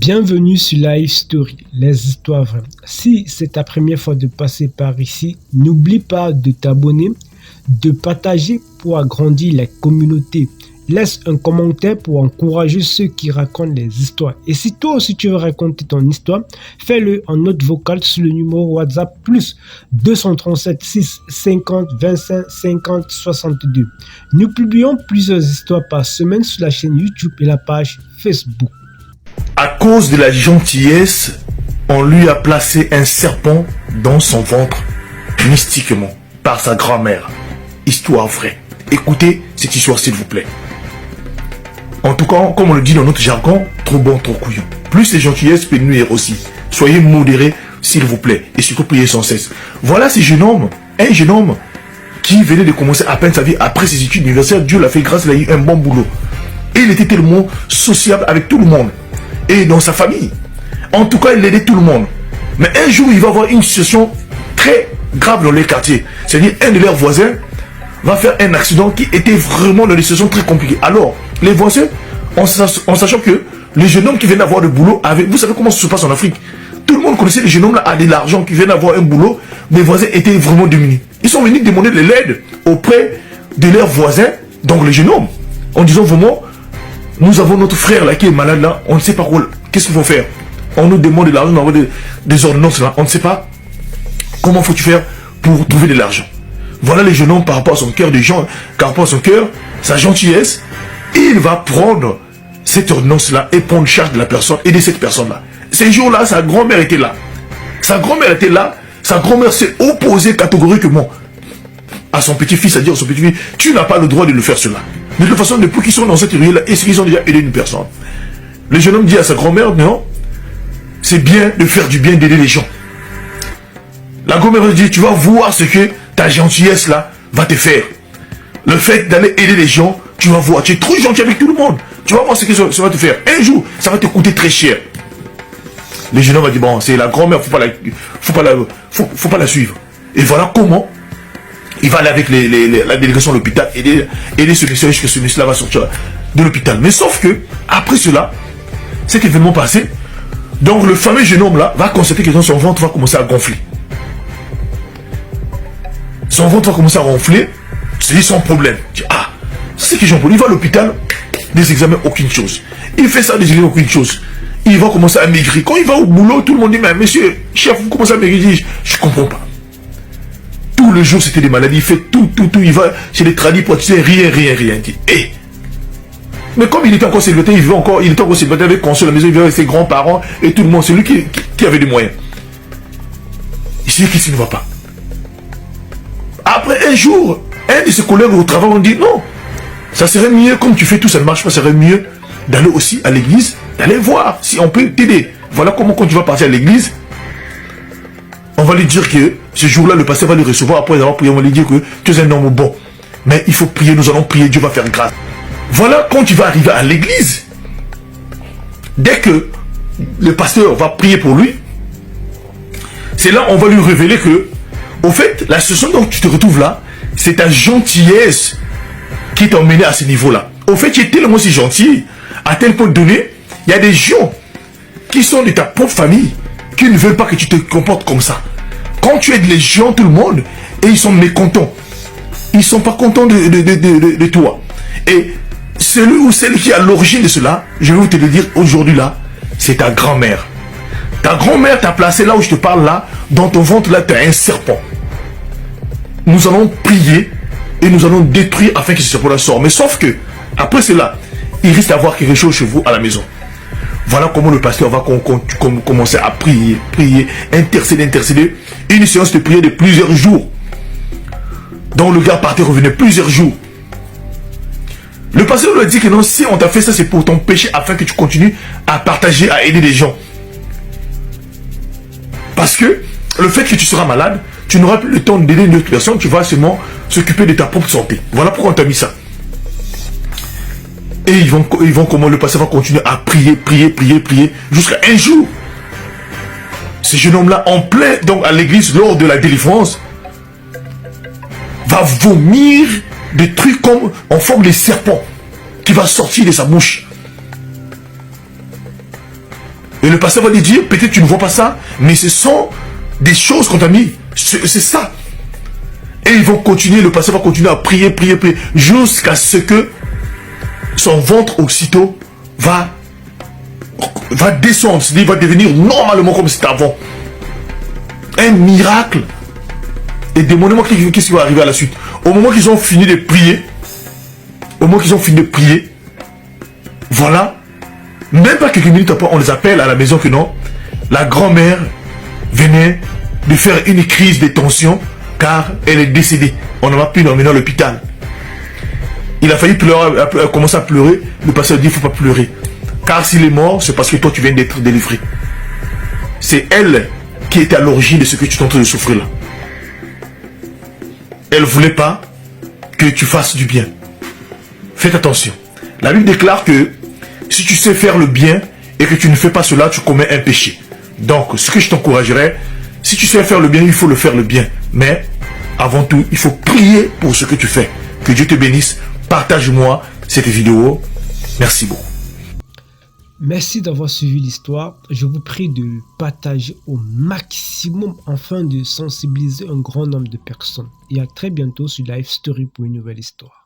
Bienvenue sur Life Story, les histoires vraies. Si c'est ta première fois de passer par ici, n'oublie pas de t'abonner, de partager pour agrandir la communauté. Laisse un commentaire pour encourager ceux qui racontent les histoires. Et si toi aussi tu veux raconter ton histoire, fais-le en note vocale sur le numéro WhatsApp plus 237 6 50 25 50 62. Nous publions plusieurs histoires par semaine sur la chaîne YouTube et la page Facebook. À cause de la gentillesse, on lui a placé un serpent dans son ventre, mystiquement, par sa grand-mère. Histoire vraie. Écoutez cette histoire s'il vous plaît. En tout cas, comme on le dit dans notre jargon, trop bon, trop couillon. Plus les gentillesses peut nuire aussi. Soyez modérés s'il vous plaît. Et surtout priez sans cesse. Voilà ce jeune homme, un jeune homme qui venait de commencer à peine sa vie après ses études universitaires. Dieu l'a fait grâce, il a eu un bon boulot. Et il était tellement sociable avec tout le monde. Et dans sa famille. En tout cas, il aidait tout le monde. Mais un jour, il va avoir une situation très grave dans les quartiers. C'est-à-dire, un de leurs voisins va faire un accident qui était vraiment dans des situations très compliquées. Alors, les voisins, en sachant que les jeunes hommes qui viennent avoir le boulot avec... Vous savez comment ça se passe en Afrique? Tout le monde connaissait les jeunes hommes là, à de l'argent, qui viennent avoir un boulot. Les voisins étaient vraiment démunis. Ils sont venus demander de l'aide auprès de leurs voisins, donc les jeunes hommes, en disant vraiment... Nous avons notre frère là qui est malade là, on ne sait pas quoi. Qu'est-ce qu'il faut faire? On nous demande de l'argent, on envoie des ordonnances là, on ne sait pas comment faut-tu faire pour trouver de l'argent. Voilà les jeunes hommes par rapport à son cœur, par rapport à son cœur, sa gentillesse, il va prendre cette ordonnance là et prendre charge de la personne, aider cette personne là. Ces jours-là, sa grand-mère était là. Sa grand-mère était là, sa grand-mère s'est opposée catégoriquement à son petit-fils, c'est-à-dire à son petit-fils, tu n'as pas le droit de le faire cela. De toute façon, depuis qu'ils sont dans cette rue-là, est-ce qu'ils ont déjà aidé une personne? Le jeune homme dit à sa grand-mère, non, c'est bien de faire du bien, d'aider les gens. La grand-mère dit, tu vas voir ce que ta gentillesse là va te faire. Le fait d'aller aider les gens, tu vas voir, tu es trop gentil avec tout le monde. Tu vas voir ce que ça va te faire. Un jour, ça va te coûter très cher. Le jeune homme va dire, bon, c'est la grand-mère, faut pas la suivre. Et voilà comment il va aller avec la délégation de l'hôpital, aider ce monsieur jusqu'à ce monsieur-là va sortir de l'hôpital. Mais sauf que, après cela, cet événement passé, donc le fameux jeune homme-là va constater que son ventre va commencer à gonfler. Son ventre va commencer à gonfler, c'est son problème. Il dit, ah, c'est que j'ai un problème. Il va à l'hôpital, des examens, aucune chose. Il fait ça, des examens, aucune chose. Il va commencer à maigrir. Quand il va au boulot, tout le monde dit, mais monsieur, chef, vous commencez à maigrir. Il dit, je comprends pas. Tous les jours, c'était des maladies. Il fait tout. Il va chez les tradis pour dire rien. Il dit, hé. Mais comme il était encore célibataire, il était encore célibataire avec console à la maison, il vivait avec ses grands-parents et tout le monde. C'est lui qui avait des moyens. Il se dit qu'il ne va pas. Après un jour, un de ses collègues au travail ont dit, non, ça serait mieux, comme tu fais tout, ça ne marche pas, ça serait mieux d'aller aussi à l'église, d'aller voir si on peut t'aider. Voilà comment quand tu vas partir à l'église, on va lui dire que ce jour-là, le pasteur va le recevoir. Après avoir prié, on va lui dire que tu es un homme bon. Mais il faut prier, nous allons prier, Dieu va faire grâce. Voilà quand tu vas arriver à l'église. Dès que le pasteur va prier pour lui, c'est là on va lui révéler que, au fait, la situation dont tu te retrouves là, c'est ta gentillesse qui t'a emmené à ce niveau-là. Au fait, tu es tellement si gentil, à tel point donné, il y a des gens qui sont de ta propre famille, qui ne veulent pas que tu te comportes comme ça. Quand tu aides les gens, tout le monde, et ils sont mécontents. Ils ne sont pas contents de toi. Et celui ou celle qui est à l'origine de cela, je vais vous te le dire aujourd'hui là, c'est ta grand-mère. Ta grand-mère t'a placé là où je te parle là, dans ton ventre là, tu as un serpent. Nous allons prier et nous allons détruire afin que ce serpent-là sorte. Mais sauf que, après cela, il risque d'avoir quelque chose chez vous à la maison. Voilà comment le pasteur va commencer à prier, intercéder. Une séance de prière de plusieurs jours. Donc le gars partait, revenait plusieurs jours. Le pasteur lui a dit que non, si on t'a fait ça, c'est pour ton péché, afin que tu continues à partager, à aider les gens. Parce que le fait que tu seras malade, tu n'auras plus le temps d'aider une autre personne, tu vas seulement s'occuper de ta propre santé. Voilà pourquoi on t'a mis ça. Et ils vont comment le pasteur va continuer à prier, jusqu'à un jour. Ce jeune homme-là, en plein, donc à l'église, lors de la délivrance, va vomir des trucs comme en forme de serpent qui va sortir de sa bouche. Et le pasteur va lui dire, peut-être tu ne vois pas ça, mais ce sont des choses qu'on t'a mis. C'est ça. Et ils vont continuer, le pasteur va continuer à prier, prier, prier, jusqu'à ce que son ventre aussitôt va descendre, c'est-à-dire va devenir normalement comme c'était avant. Un miracle. Et demandez-moi qu'est-ce qui va arriver à la suite. Au moment qu'ils ont fini de prier, voilà, même pas quelques minutes après, on les appelle à la maison que non, la grand-mère venait de faire une crise de tension car elle est décédée. On n'a pas pu l'emmener à l'hôpital. Il a failli pleurer, commencer à pleurer. Le pasteur dit, il ne faut pas pleurer. Car s'il est mort, c'est parce que toi, tu viens d'être délivré. C'est elle qui était à l'origine de ce que tu es en train de souffrir là. Elle ne voulait pas que tu fasses du bien. Faites attention. La Bible déclare que si tu sais faire le bien et que tu ne fais pas cela, tu commets un péché. Donc, ce que je t'encouragerais, si tu sais faire le bien, il faut le faire le bien. Mais, avant tout, il faut prier pour ce que tu fais. Que Dieu te bénisse. Partage-moi cette vidéo. Merci beaucoup. Merci d'avoir suivi l'histoire. Je vous prie de partager au maximum afin de sensibiliser un grand nombre de personnes. Et à très bientôt sur Life Story pour une nouvelle histoire.